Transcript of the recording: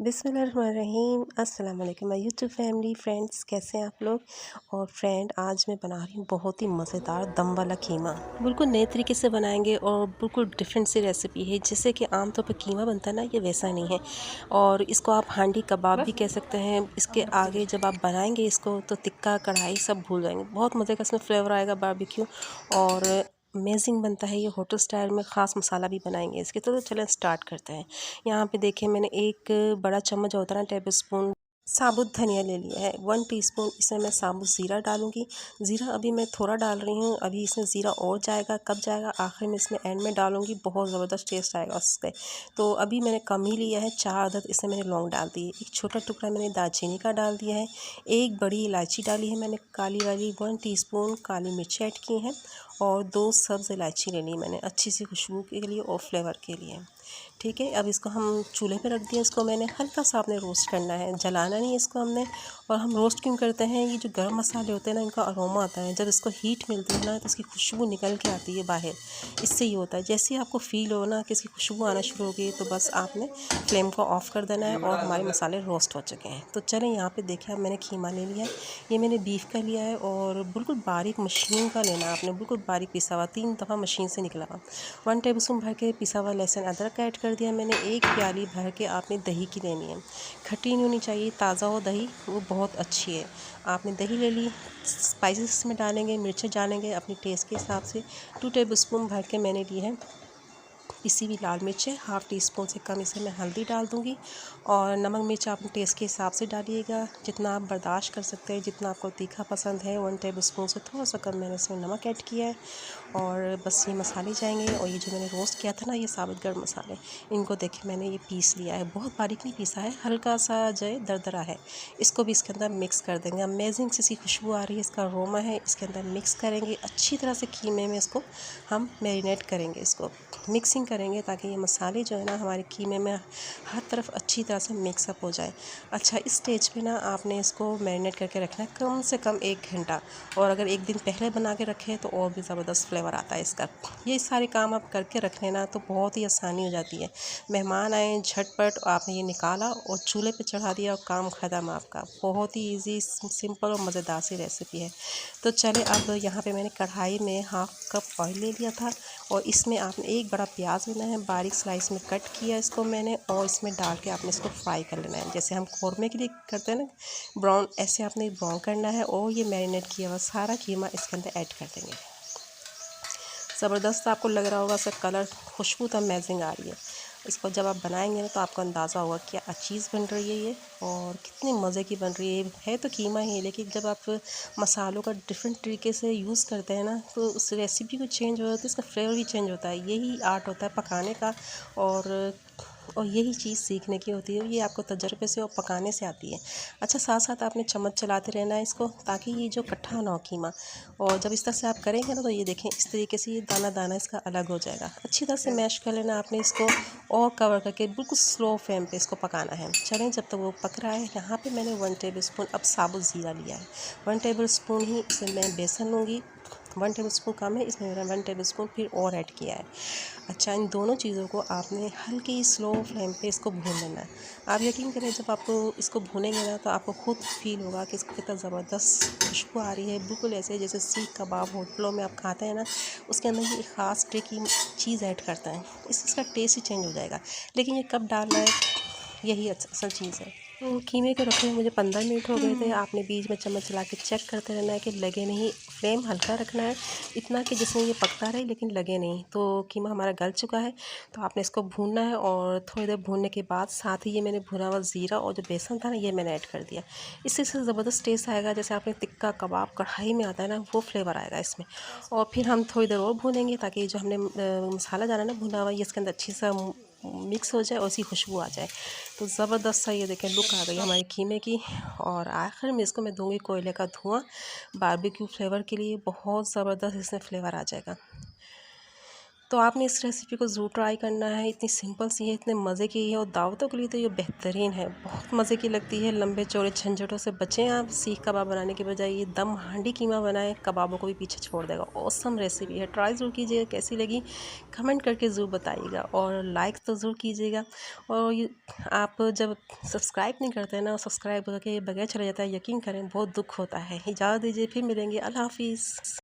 बिस्मिल्लाहिर्रहमानिर्रहीम। अस्सलाम वालेकुम माय यूट्यूब फैमिली फ्रेंड्स, कैसे हैं आप लोग। और फ्रेंड, आज मैं बना रही हूँ बहुत ही मज़ेदार दम वाला कीमा। बिल्कुल नए तरीके से बनाएंगे और बिल्कुल डिफरेंट सी रेसिपी है। जैसे कि आमतौर पर कीमा बनता है ना, ये वैसा नहीं है। और इसको आप हांडी कबाब भी कह सकते हैं। इसके आगे जब आप बनाएंगे इसको तो तिक्का कढ़ाई सब भूल जाएंगे। बहुत मज़े का इसमें फ्लेवर आएगा बारबेक्यू, और अमेजिंग बनता है ये। होटल स्टाइल में ख़ास मसाला भी बनाएंगे इसके। तो चलें स्टार्ट करते हैं। यहाँ पे देखिए, मैंने एक बड़ा चम्मच होता है ना, टेबल स्पून साबुत धनिया ले लिया है। 1 टीस्पून इसमें मैं साबुत ज़ीरा डालूंगी। ज़ीरा अभी मैं थोड़ा डाल रही हूँ, अभी इसमें ज़ीरा और जाएगा। कब जाएगा? आखिर में इसमें एंड में डालूंगी, बहुत ज़बरदस्त टेस्ट आएगा उसके। तो अभी मैंने कम ही लिया है। 4 अदद इसमें मैंने लौंग डाल दी है। एक छोटा टुकड़ा मैंने दालचीनी का डाल दिया है। एक बड़ी इलायची डाली है मैंने काली वाली। 1 टीस्पून काली मिर्च ऐड की हैं, और 2 सब्ज़ इलायची ले ली मैंने अच्छी सी खुशबू के लिए और फ्लेवर के लिए। ठीक है, अब इसको हम चूल्हे पे रख दिया। इसको मैंने हल्का सा आपने रोस्ट करना है, जलाना नहीं इसको हमने। और हम रोस्ट क्यों करते हैं? ये जो गर्म मसाले होते हैं ना, इनका अरोमा आता है। जब इसको हीट मिलती है ना, तो इसकी खुशबू निकल के आती है बाहर। इससे ये होता है, जैसे ही आपको फील हो ना कि इसकी खुशबू आना शुरू हो गई, तो बस आपने फ्लेम को ऑफ़ कर देना है और हमारे मसाले रोस्ट हो चुके हैं। तो चलें, यहाँ पे देखिए, अब मैंने कीमा ले लिया है। ये मैंने बीफ का लिया है, और बिल्कुल बारीक मशीन का लेना है आपने, बिल्कुल बारीक पिसा हुआ, 3 दफ़ा मशीन से निकला हुआ। 1 टेबल स्पून भर के पिसा हुआ लहसुन अदरक ऐड कर दिया मैंने। 1 प्याली भर के आपने दही की लेनी है। खट्टी नहीं होनी चाहिए, ताज़ा हो दही, वो बहुत अच्छी है। आपने दही ले ली। स्पाइसेस में डालेंगे, मिर्चें डालेंगे अपने टेस्ट के हिसाब से। 2 टेबल स्पून भर के मैंने ली है पिसी हुई लाल मिर्च है। 1/2 टीस्पून से कम इसमें मैं हल्दी डाल दूँगी। और नमक मिर्च आप अपने टेस्ट के हिसाब से डालिएगा, जितना आप बर्दाश्त कर सकते हैं, जितना आपको तीखा पसंद है। 1 टेबल स्पून से थोड़ा सा कम मैंने इसमें नमक ऐड किया है। और बस ये मसाले जाएंगे। और ये जो मैंने रोस्ट किया था ना, ये साबुत गर्म मसाले, इनको देखिए मैंने ये पीस लिया है। बहुत बारीक नहीं पीसा है, हल्का सा जो है दरदरा है। इसको भी इसके अंदर मिक्स कर देंगे। अमेजिंग सी खुशबू आ रही है, इसका अरोमा है। इसके अंदर मिक्स करेंगे अच्छी तरह से। कीमे में इसको हम मैरिनेट करेंगे, इसको मिक्सिंग करेंगे, ताकि ये मसाले जो है ना हमारे कीमे में हर तरफ अच्छी तरह से मिक्सअप हो जाए। अच्छा, इस स्टेज पे ना आपने इसको मैरिनेट करके रखना है कम से कम 1 घंटा। और अगर 1 दिन पहले बना के रखें तो और भी ज़बरदस्त फ्लेवर आता है इसका। ये सारे काम आप करके रख लेना तो बहुत ही आसानी हो जाती है। मेहमान आए झटपट, आपने ये निकाला और चूल्हे पे चढ़ा दिया और काम ख़त्म आपका। बहुत ही ईजी, सिंपल और मज़ेदार सी रेसिपी है। तो चले, अब यहाँ पे मैंने कढ़ाई में 1/2 कप ऑयल ले लिया था, और इसमें आपने एक बड़ा प्याज लेना है, बारीक स्लाइस में कट किया इसको मैंने, और इसमें डाल के आपने इसको फ्राई कर लेना है, जैसे हम कौरमे के लिए करते हैं ना, ब्राउन, ऐसे आपने ब्राउन करना है। और ये मैरिनेट किया हुआ सारा कीमा इसके अंदर ऐड कर देंगे। ज़बरदस्त आपको लग रहा होगा इसका कलर, खुशबू तो अमेजिंग आ रही है। इसको जब आप बनाएंगे ना, तो आपको अंदाज़ा होगा क्या चीज़ बन रही है ये, और कितनी मज़े की बन रही है तो कीमा ही, लेकिन जब आप मसालों का डिफरेंट तरीके से यूज़ करते हैं ना, तो उस रेसिपी को चेंज हो जाता है, इसका फ्लेवर भी चेंज होता है। यही आर्ट होता है पकाने का, और यही चीज़ सीखने की होती है। ये आपको तजर्बे से और पकाने से आती है। अच्छा, साथ साथ आपने चम्मच चलाते रहना है इसको, ताकि ये जो इकट्ठा ना हो कीमा। और जब इस तरह से आप करेंगे ना, तो ये देखें इस तरीके से ये दाना दाना इसका अलग हो जाएगा। अच्छी तरह से मैश कर लेना आपने इसको, और कवर करके बिल्कुल स्लो फ्लेम पे इसको पकाना है। चलें, जब तक वो पक रहा है, यहाँ पे मैंने 1 टेबल स्पून अब साबुत ज़ीरा लिया है। 1 टेबल स्पून ही इसमें मैं बेसन लूँगी। 1 टेबल स्पून कम है, इसमें मैंने 1 टेबल स्पून फिर और ऐड किया है। अच्छा, इन दोनों चीज़ों को आपने हल्की स्लो फ्लेम पे इसको भून लेना है। आप यकीन करें, जब आप इसको भूनेंगे ना, तो आपको खुद फील होगा कि इसको कितना ज़बरदस्त खुशबू आ रही है। बिल्कुल ऐसे जैसे सीख कबाब होटलों में आप खाते हैं ना, उसके अंदर ये ख़ास ट्रिकी चीज़ ऐड करता है, इसका टेस्ट ही चेंज हो जाएगा। लेकिन ये कब डालना है, यही असल चीज़ है। तो कीमे को रखे मुझे 15 मिनट हो गए थे। आपने बीच में चम्मच चला के चेक करते रहना है कि लगे नहीं। फ्लेम हल्का रखना है, इतना कि जिसमें ये पकता रहे लेकिन लगे नहीं। तो कीमा हमारा गल चुका है, तो आपने इसको भूनना है। और थोड़ी देर भूनने के बाद साथ ही ये मैंने भुना हुआ ज़ीरा और जो बेसन था ना, ये मैंने ऐड कर दिया। इससे ज़बरदस्त टेस्ट आएगा, जैसे आपने टिक्का कबाब कढ़ाई में आता है ना, वो फ्लेवर आएगा इसमें। और फिर हम थोड़ी देर और भूनेंगे, ताकि जो हमने मसाला डाला ना भुना हुआ, ये इसके अंदर अच्छी सा मिक्स हो जाए और उसकी खुशबू आ जाए। तो ज़बरदस्त सा ये देखें लुक आ गई हमारे कीमे की। और आखिर में इसको मैं दूंगी कोयले का धुआं, बारबेक्यू फ्लेवर के लिए बहुत ज़बरदस्त इसमें फ्लेवर आ जाएगा। तो आपने इस रेसिपी को ज़रूर ट्राई करना है। इतनी सिंपल सी है, इतने मज़े की है और दावतों के लिए तो ये बेहतरीन है, बहुत मज़े की लगती है। लंबे चौड़े झंझटों से बचें आप, सीख कबाब बनाने के बजाय ये दम हांडी कीमा बनाएं, कबाबों को भी पीछे छोड़ देगा। ऑसम रेसिपी है, ट्राई ज़रूर कीजिएगा। कैसी लगी कमेंट करके ज़रूर बताइएगा और लाइक तो ज़रूर कीजिएगा। और ये आप जब सब्सक्राइब नहीं करते हैं ना, सब्सक्राइब करके बगैर चला जाता है, यकीन करें बहुत दुख होता है। इजाज़त दीजिए, फिर मिलेंगे। अल्लाह हाफिज़।